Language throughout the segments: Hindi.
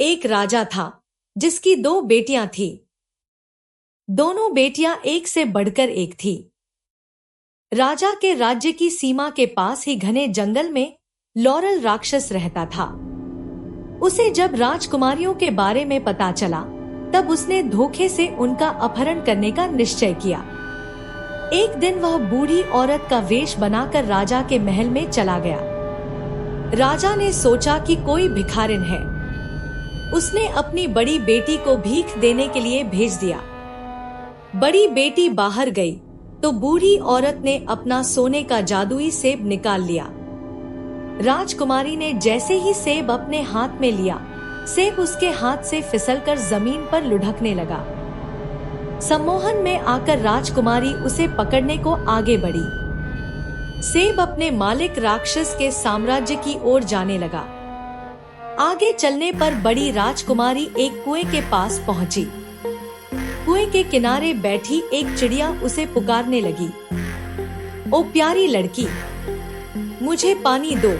एक राजा था जिसकी दो बेटियां थी। दोनों बेटियां एक से बढ़कर एक थी। राजा के राज्य की सीमा के पास ही घने जंगल में लॉरल राक्षस रहता था। उसे जब राजकुमारियों के बारे में पता चला तब उसने धोखे से उनका अपहरण करने का निश्चय किया। एक दिन वह बूढ़ी औरत का वेश बनाकर राजा के महल में चला गया। राजा ने सोचा कि कोई भिखारिन है। उसने अपनी बड़ी बेटी को भीख देने के लिए भेज दिया। बड़ी बेटी बाहर गई तो बूढ़ी औरत ने अपना सोने का जादुई सेब निकाल लिया। राजकुमारी ने जैसे ही सेब अपने हाथ में लिया, सेब उसके हाथ से फिसलकर जमीन पर लुढ़कने लगा। सम्मोहन में आकर राजकुमारी उसे पकड़ने को आगे बढ़ी। सेब अपने मालिक राक्षस के साम्राज्य की ओर जाने लगा। आगे चलने पर बड़ी राजकुमारी एक कुएं के पास पहुंची। कुएं के किनारे बैठी एक चिड़िया उसे पुकारने लगी, ओ प्यारी लड़की, मुझे पानी दो।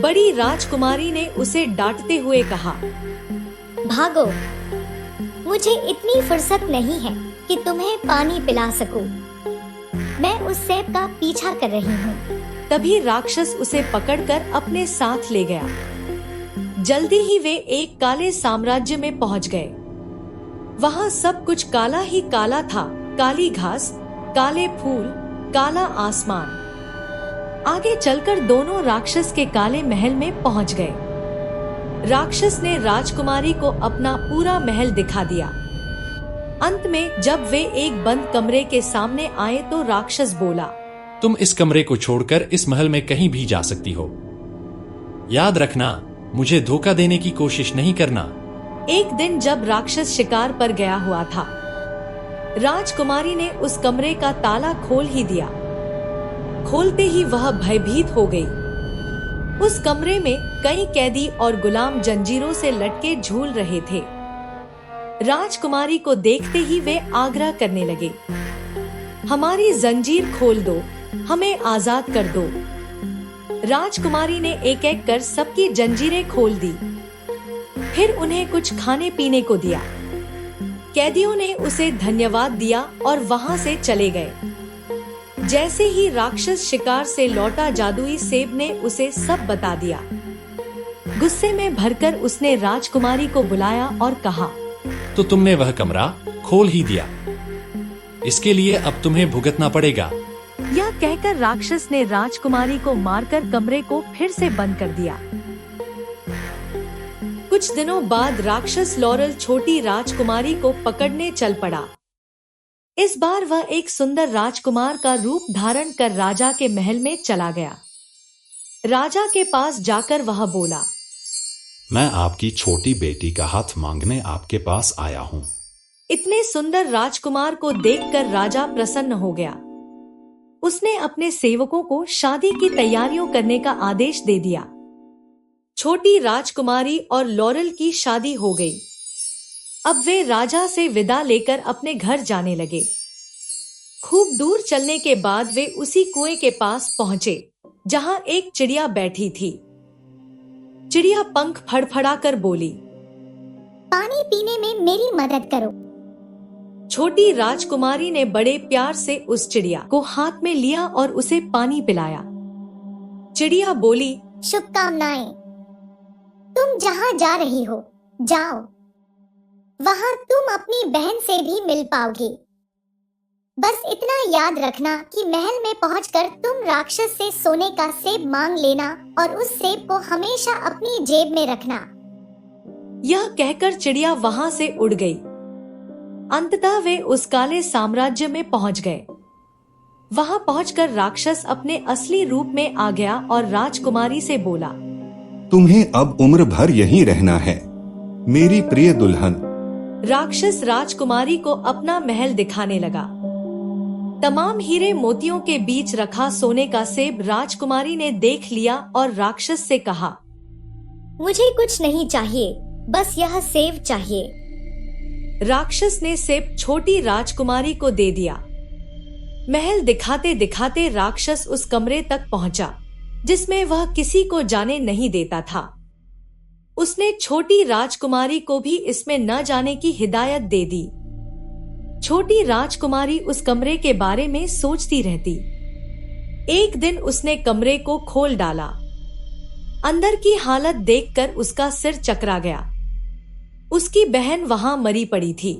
बड़ी राजकुमारी ने उसे डांटते हुए कहा, भागो, मुझे इतनी फुर्सत नहीं है कि तुम्हें पानी पिला सकूं। मैं उस सेब का पीछा कर रही हूँ। तभी राक्षस उसे पकड़कर अपने साथ ले गया। जल्दी ही वे एक काले साम्राज्य में पहुंच गए। वहां सब कुछ काला ही काला था। काली घास, काले फूल, काला आसमान। आगे चलकर दोनों राक्षस के काले महल में पहुंच गए। राक्षस ने राजकुमारी को अपना पूरा महल दिखा दिया। अंत में जब वे एक बंद कमरे के सामने आए तो राक्षस बोला, तुम इस कमरे को छोड़कर इस महल में कहीं भी जा सकती हो। याद रखना, मुझे धोखा देने की कोशिश नहीं करना। एक दिन जब राक्षस शिकार पर गया हुआ था, राजकुमारी ने उस कमरे का ताला खोल ही दिया। खोलते ही वह भयभीत हो गई। उस कमरे में कई कैदी और गुलाम जंजीरों से लटके झूल रहे थे। राजकुमारी को देखते ही वे आग्रह करने लगे, हमारी जंजीर खोल दो, हमें आजाद कर दो। राजकुमारी ने एक एक कर सबकी जंजीरें खोल दी। फिर उन्हें कुछ खाने पीने को दिया। कैदियों ने उसे धन्यवाद दिया और वहां से चले गए। जैसे ही राक्षस शिकार से लौटा, जादुई सेब ने उसे सब बता दिया। गुस्से में भरकर उसने राजकुमारी को बुलाया और कहा, तो तुमने वह कमरा खोल ही दिया, इसके लिए अब तुम्हें भुगतना पड़ेगा। यह कहकर राक्षस ने राजकुमारी को मारकर कमरे को फिर से बंद कर दिया। कुछ दिनों बाद राक्षस लॉरल छोटी राजकुमारी को पकड़ने चल पड़ा। इस बार वह एक सुंदर राजकुमार का रूप धारण कर राजा के महल में चला गया। राजा के पास जाकर वह बोला, मैं आपकी छोटी बेटी का हाथ मांगने आपके पास आया हूँ। इतने सुंदर राजकुमार को देखकर राजा प्रसन्न हो गया। उसने अपने सेवकों को शादी की तैयारियों करने का आदेश दे दिया। छोटी राजकुमारी और लॉरल की शादी हो गई। अब वे राजा से विदा लेकर अपने घर जाने लगे। खूब दूर चलने के बाद वे उसी कुएं के पास पहुंचे जहां एक चिड़िया बैठी थी। चिड़िया पंख फड़फड़ाकर बोली, पानी पीने में मेरी मदद करो। छोटी राजकुमारी ने बड़े प्यार से उस चिड़िया को हाथ में लिया और उसे पानी पिलाया। चिड़िया बोली, शुभकामनाएं, तुम जहाँ जा रही हो जाओ, वहाँ तुम अपनी बहन से भी मिल पाओगी। बस इतना याद रखना कि महल में पहुंचकर तुम राक्षस से सोने का सेब मांग लेना और उस सेब को हमेशा अपनी जेब में रखना। यह कहकर चिड़िया वहां से उड़ गई। अंततः वे उस काले साम्राज्य में पहुंच गए। वहां पहुंचकर राक्षस अपने असली रूप में आ गया और राजकुमारी से बोला, तुम्हें अब उम्र भर यहीं रहना है, मेरी प्रिय दुल्हन। राक्षस राजकुमारी को अपना महल दिखाने लगा। तमाम हीरे मोतियों के बीच रखा सोने का सेब राजकुमारी ने देख लिया और राक्षस से कहा, मुझे कुछ नहीं चाहिए, बस यह सेब चाहिए। राक्षस ने सेब छोटी राजकुमारी को दे दिया। महल दिखाते दिखाते राक्षस उस कमरे तक पहुंचा जिसमें वह किसी को जाने नहीं देता था। उसने छोटी राजकुमारी को भी इसमें न जाने की हिदायत दे दी। छोटी राजकुमारी उस कमरे के बारे में सोचती रहती। एक दिन उसने कमरे को खोल डाला। अंदर की हालत देखकर उसका सिर चकरा गया। उसकी बहन वहां मरी पड़ी थी।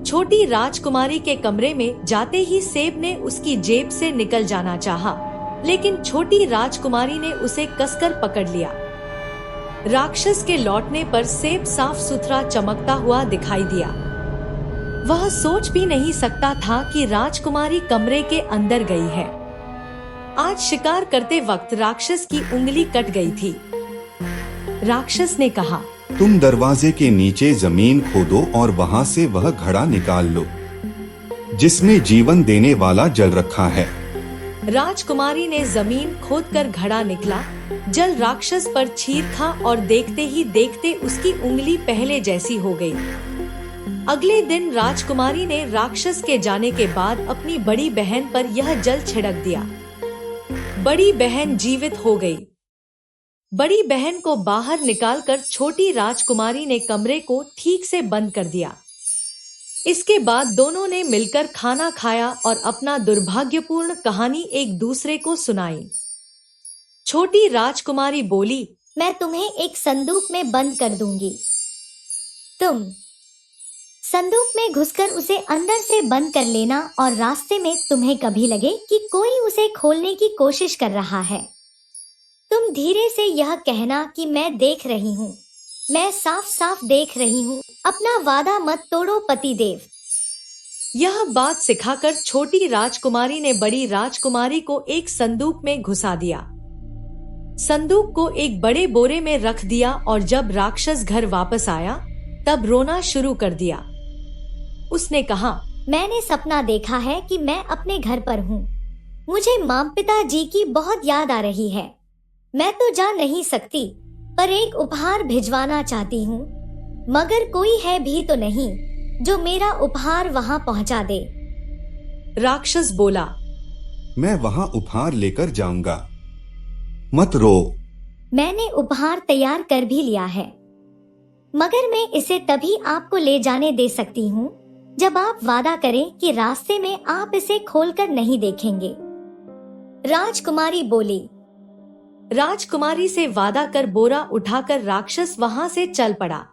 छोटी राजकुमारी के कमरे में जाते ही सेब ने उसकी जेब से निकल जाना चाहा, लेकिन छोटी राजकुमारी ने उसे कसकर पकड़ लिया। राक्षस के लौटने पर सेब साफ सुथरा चमकता हुआ दिखाई दिया। वह सोच भी नहीं सकता था कि राजकुमारी कमरे के अंदर गई है। आज शिकार करते वक्त राक्षस की उंगली कट गई थी। राक्षस ने कहा, तुम दरवाजे के नीचे जमीन खोदो और वहां से वह घड़ा निकाल लो जिसमें जीवन देने वाला जल रखा है। राजकुमारी ने जमीन खोदकर घड़ा निकला। जल राक्षस पर चीर खा और देखते ही देखते उसकी उंगली पहले जैसी हो गई। अगले दिन राजकुमारी ने राक्षस के जाने के बाद अपनी बड़ी बहन पर यह जल छिड़क दिया। बड़ी बहन जीवित हो गई। बड़ी बहन को बाहर निकालकर छोटी राजकुमारी ने कमरे को ठीक से बंद कर दिया। इसके बाद दोनों ने मिलकर खाना खाया और अपना दुर्भाग्यपूर्ण कहानी एक दूसरे को सुनाई। छोटी राजकुमारी बोली, मैं तुम्हें एक संदूक में बंद कर दूंगी। तुम संदूक में घुसकर उसे अंदर से बंद कर लेना और रास्ते में तुम्हें कभी लगे कि कोई उसे खोलने की कोशिश कर रहा है, तुम धीरे से यह कहना कि मैं देख रही हूँ, मैं साफ साफ देख रही हूँ, अपना वादा मत तोड़ो पतिदेव। यह बात सिखाकर छोटी राजकुमारी ने बड़ी राजकुमारी को एक संदूक में घुसा दिया। संदूक को एक बड़े बोरे में रख दिया और जब राक्षस घर वापस आया तब रोना शुरू कर दिया। उसने कहा, मैंने सपना देखा है कि मैं अपने घर पर हूँ। मुझे माँ पिता जी की बहुत याद आ रही है। मैं तो जा नहीं सकती, पर एक उपहार भिजवाना चाहती हूँ, मगर कोई है भी तो नहीं जो मेरा उपहार वहाँ पहुँचा दे। राक्षस बोला, मैं वहाँ उपहार लेकर जाऊंगा, मत रो। मैंने उपहार तैयार कर भी लिया है, मगर मैं इसे तभी आपको ले जाने दे सकती हूँ जब आप वादा करें कि रास्ते में आप इसे खोलकर नहीं देखेंगे। राजकुमारी बोली। राजकुमारी से वादा कर बोरा उठाकर राक्षस वहां से चल पड़ा।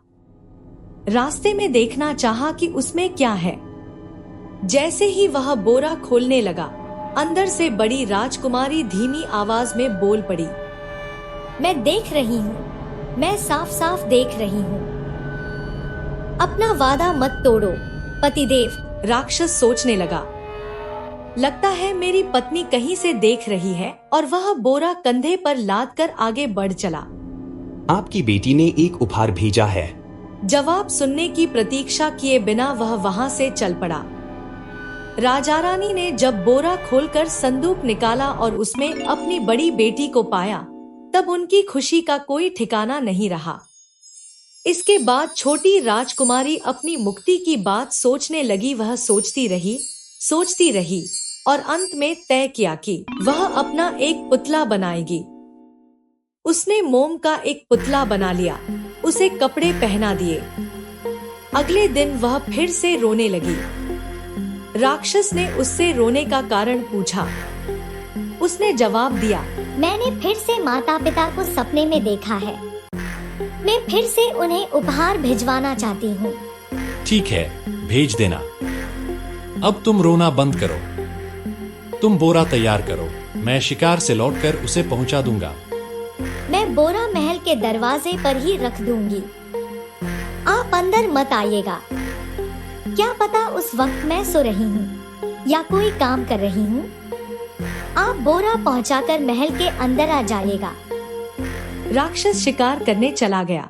रास्ते में देखना चाहा कि उसमें क्या है। जैसे ही वह बोरा खोलने लगा, अंदर से बड़ी राजकुमारी धीमी आवाज में बोल पड़ी, मैं देख रही हूँ, मैं साफ साफ देख रही हूँ, अपना वादा मत तोड़ो पतिदेव। राक्षस सोचने लगा, लगता है मेरी पत्नी कहीं से देख रही है, और वह बोरा कंधे पर लाद कर आगे बढ़ चला। आपकी बेटी ने एक उपहार भेजा है। जवाब सुनने की प्रतीक्षा किए बिना वह वहां से चल पड़ा। राजा रानी ने जब बोरा खोलकर संदूक निकाला और उसमें अपनी बड़ी बेटी को पाया, तब उनकी खुशी का कोई ठिकाना नहीं रहा। इसके बाद छोटी राजकुमारी अपनी मुक्ति की बात सोचने लगी। वह सोचती रही और अंत में तय किया कि वह अपना एक पुतला बनाएगी। उसने मोम का एक पुतला बना लिया, उसे कपड़े पहना दिए। अगले दिन वह फिर से रोने लगी। राक्षस ने उससे रोने का कारण पूछा। उसने जवाब दिया, मैंने फिर से माता पिता को सपने में देखा है। मैं फिर से उन्हें उपहार भिजवाना चाहती हूँ। ठीक है, भेज देना। अब तुम रोना बंद करो। तुम बोरा तैयार करो, मैं शिकार से लौटकर उसे पहुंचा दूंगा। मैं बोरा महल के दरवाजे पर ही रख दूंगी। आप अंदर मत आइएगा। क्या पता उस वक्त मैं सो रही हूँ या कोई काम कर रही हूँ। आप बोरा पहुँचाकर महल के अंदर आ जाइएगा। राक्षस शिकार करने चला गया।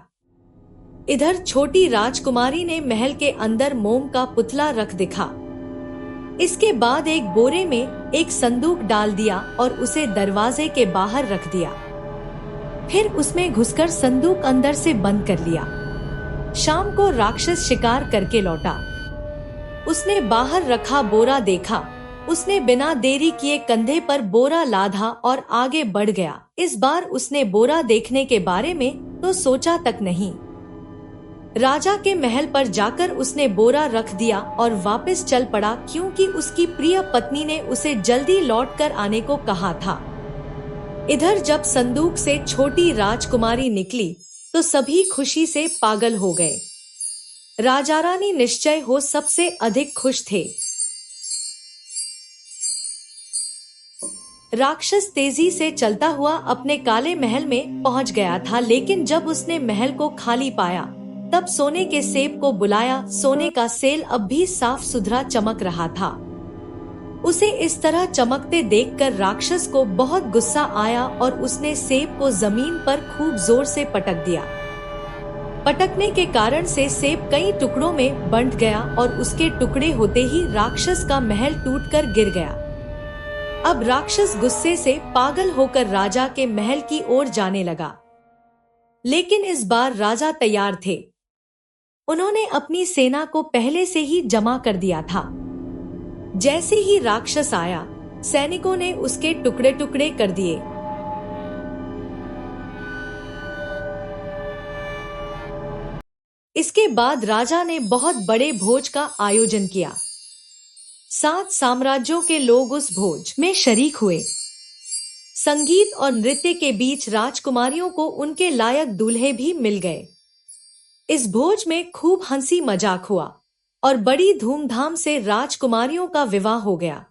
इधर छोटी राजकुमारी ने महल के अंदर मोम का पुतला रख दिखा। इसके बाद एक बोरे में एक संदूक डाल दिया और उसे दरवाजे के बाहर रख दिया। फिर उसमें घुसकर संदूक अंदर से बंद कर लिया। शाम को राक्षस शिकार करके लौटा। उसने बाहर रखा बोरा देखा। उसने बिना देरी किए कंधे पर बोरा लादा और आगे बढ़ गया। इस बार उसने बोरा देखने के बारे में तो सोचा तक नहीं। राजा के महल पर जाकर उसने बोरा रख दिया और वापस चल पड़ा, क्योंकि उसकी प्रिय पत्नी ने उसे जल्दी लौटकर आने को कहा था। इधर जब संदूक से छोटी राजकुमारी निकली तो सभी खुशी से पागल हो गए। राजा रानी निश्चय हो सबसे अधिक खुश थे। राक्षस तेजी से चलता हुआ अपने काले महल में पहुंच गया था, लेकिन जब उसने महल को खाली पाया तब सोने के सेब को बुलाया। सोने का सेल अब भी साफ सुथरा चमक रहा था। उसे इस तरह चमकते देखकर राक्षस को बहुत गुस्सा आया और उसने सेब को जमीन पर खूब जोर से पटक दिया। पटकने के कारण से सेब कई टुकड़ों में बंट गया और उसके टुकड़े होते ही राक्षस का महल टूटकर गिर गया। अब राक्षस गुस्से से पागल होकर राजा के महल की ओर जाने लगा, लेकिन इस बार राजा तैयार थे। उन्होंने अपनी सेना को पहले से ही जमा कर दिया था। जैसे ही राक्षस आया, सैनिकों ने उसके टुकड़े टुकड़े कर दिए। इसके बाद राजा ने बहुत बड़े भोज का आयोजन किया। 7 साम्राज्यों के लोग उस भोज में शरीक हुए। संगीत और नृत्य के बीच राजकुमारियों को उनके लायक दूल्हे भी मिल गए। इस भोज में खूब हंसी मजाक हुआ और बड़ी धूमधाम से राजकुमारियों का विवाह हो गया।